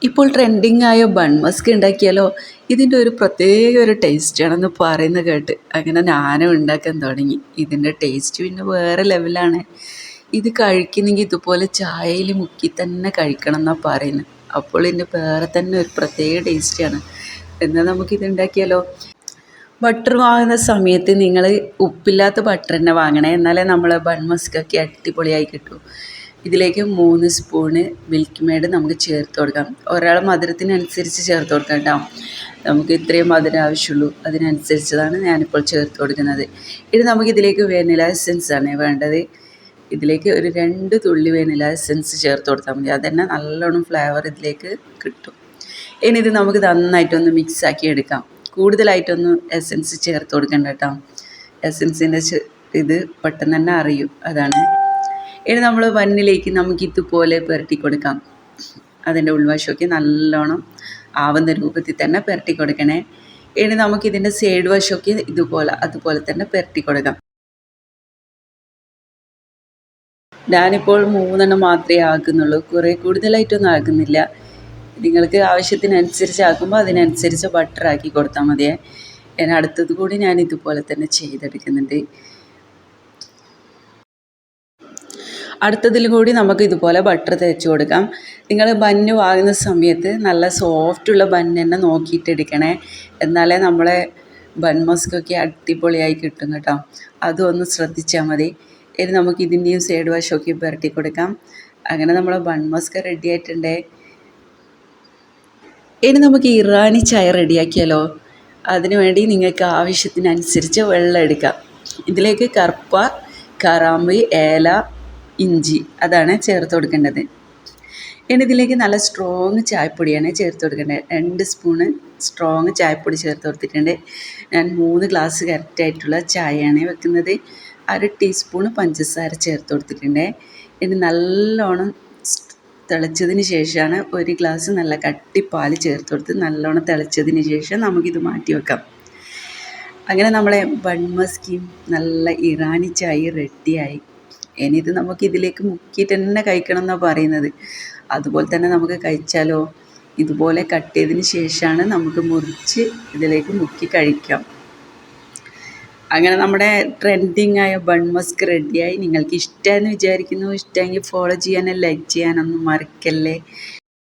ഇപ്പോൾ ട്രെൻഡിങ് ആയ bun Musk ഉണ്ടാക്കിയാലോ, ഇതിൻ്റെ ഒരു പ്രത്യേക ഒരു ടേസ്റ്റാണെന്ന് പറയുന്നത് കേട്ട് അങ്ങനെ ഞാനും ഉണ്ടാക്കാൻ തുടങ്ങി. ഇതിൻ്റെ ടേസ്റ്റ് പിന്നെ വേറെ ലെവലാണ്. ഇത് കഴിക്കുന്നെങ്കിൽ ഇതുപോലെ ചായയിൽ മുക്കി തന്നെ കഴിക്കണം എന്നാണ് പറയുന്നത്. അപ്പോൾ ഇതിൻ്റെ വേറെ തന്നെ ഒരു പ്രത്യേക ടേസ്റ്റാണ്. എന്നാൽ നമുക്കിത് ഉണ്ടാക്കിയാലോ. ബട്ടർ വാങ്ങുന്ന സമയത്ത് നിങ്ങൾ ഉപ്പില്ലാത്ത ബട്ടർ തന്നെ വാങ്ങണേ, എന്നാലേ നമ്മൾ ബൺ മസ്കൊക്കെ അടിപൊളിയായി കിട്ടും. ഇതിലേക്ക് 3 സ്പൂണ് മിൽക്ക് മെയ്ഡ് നമുക്ക് ചേർത്ത് കൊടുക്കാം. ഒരാൾ മധുരത്തിനനുസരിച്ച് ചേർത്ത് കൊടുക്കാം കേട്ടോ. നമുക്ക് ഇത്രയും മധുരം ആവശ്യമുള്ളൂ, അതിനനുസരിച്ചതാണ് ഞാനിപ്പോൾ ചേർത്ത് കൊടുക്കുന്നത്. ഇനി നമുക്കിതിലേക്ക് വെനില എസെൻസ് ആണ് വേണ്ടത്. ഇതിലേക്ക് ഒരു 2 തുള്ളി വെനില എസെൻസ് ചേർത്ത് കൊടുത്താൽ മതി. അതന്നെ നല്ലോണം ഫ്ലേവർ ഇതിലേക്ക് കിട്ടും. ഇനി ഇത് നമുക്ക് നന്നായിട്ടൊന്ന് മിക്സാക്കി എടുക്കാം. കൂടുതലായിട്ടൊന്നും എസെൻസ് ചേർത്ത് കൊടുക്കണ്ട കേട്ടോ. എസെൻസിൻ്റെ ഇത് പെട്ടെന്ന് തന്നെ അറിയും, അതാണ്. ഇനി നമ്മൾ ബണ്ണിലേക്ക് നമുക്ക് ഇതുപോലെ പുരട്ടി കൊടുക്കാം. അതിൻ്റെ ഉൾവശമൊക്കെ നല്ലോണം ആവുന്ന രൂപത്തിൽ തന്നെ പുരട്ടി കൊടുക്കണേ. ഇനി നമുക്കിതിൻ്റെ സൈഡ് വശമൊക്കെ അതുപോലെ തന്നെ പുരട്ടി കൊടുക്കാം. ഞാനിപ്പോൾ 3 മാത്രമേ ആക്കുന്നുള്ളൂ, കുറേ കൂടുതലായിട്ടൊന്നും ആക്കുന്നില്ല. നിങ്ങൾക്ക് ആവശ്യത്തിനനുസരിച്ച് ആക്കുമ്പോൾ അതിനനുസരിച്ച് ബട്ടർ ആക്കി കൊടുത്താൽ മതിയേ. അടുത്തത് കൂടി ഞാൻ ഇതുപോലെ തന്നെ ചെയ്തെടുക്കുന്നുണ്ട്. അടുത്തതിൽ കൂടി നമുക്ക് ഇതുപോലെ ബട്ടർ തേച്ച് കൊടുക്കാം. നിങ്ങൾ ബന്ന് വാങ്ങുന്ന സമയത്ത് നല്ല സോഫ്റ്റുള്ള ബന്ന് തന്നെ നോക്കിയിട്ട് എടുക്കണേ, എന്നാലേ നമ്മളെ ബൺ മസ്കൊക്കെ അടിപൊളിയായി കിട്ടും കേട്ടോ. അതൊന്ന് ശ്രദ്ധിച്ചാൽ മതി. ഇനി നമുക്ക് ഇതിൻ്റെയും സൈഡ് വശമൊക്കെ പുരട്ടി കൊടുക്കാം. അങ്ങനെ നമ്മളെ ബൺ മസ്ക് റെഡി ആയിട്ടുണ്ടേ. ഇനി നമുക്ക് ഇറാനി ചായ റെഡിയാക്കിയാലോ. അതിനുവേണ്ടി നിങ്ങൾക്ക് ആവശ്യത്തിനനുസരിച്ച് വെള്ളം എടുക്കാം. ഇതിലേക്ക് കറുപ്പ, കറാമ്പ്, ഏല, ഇഞ്ചി അതാണ് ചേർത്ത് കൊടുക്കേണ്ടത്. ഇനി ഇതിലേക്ക് നല്ല സ്ട്രോങ് ചായപ്പൊടിയാണ് ചേർത്ത് കൊടുക്കേണ്ടത്. 2 സ്പൂണ് സ്ട്രോങ് ചായപ്പൊടി ചേർത്ത് കൊടുത്തിട്ടുണ്ട്. ഞാൻ 3 ഗ്ലാസ് കറക്റ്റായിട്ടുള്ള ചായയാണ് വെക്കുന്നത്. 1 ടീസ്പൂണ് പഞ്ചസാര ചേർത്ത് കൊടുത്തിട്ടുണ്ട്. ഇനി നല്ലോണം തിളച്ചതിന് ശേഷമാണ് 1 ഗ്ലാസ് നല്ല കട്ടിപ്പാൽ ചേർത്ത് കൊടുത്ത് നല്ലോണം തിളച്ചതിന് ശേഷം നമുക്കിത് മാറ്റി വെക്കാം. അങ്ങനെ നമ്മളെ ബൺ മസ്കിയും നല്ല ഇറാനി ചായ റെഡിയായി. ഇനി ഇത് നമുക്കിതിലേക്ക് മുക്കിയിട്ട് തന്നെ കഴിക്കണം എന്നാണ് പറയുന്നത്. അതുപോലെ തന്നെ നമുക്ക് കഴിച്ചാലോ. ഇതുപോലെ കട്ട് ചെയ്തതിന് ശേഷമാണ് നമുക്ക് മുറിച്ച് ഇതിലേക്ക് മുക്കി കഴിക്കാം. അങ്ങനെ നമ്മുടെ ട്രെൻഡിങ് ആയ ബൺ മസ്ക് റെഡിയായി. നിങ്ങൾക്ക് ഇഷ്ടമായെന്ന് വിചാരിക്കുന്നു. ഇഷ്ടമെങ്കിൽ ഫോളോ ചെയ്യാനും ലൈക്ക് ചെയ്യാനൊന്നും മറക്കല്ലേ.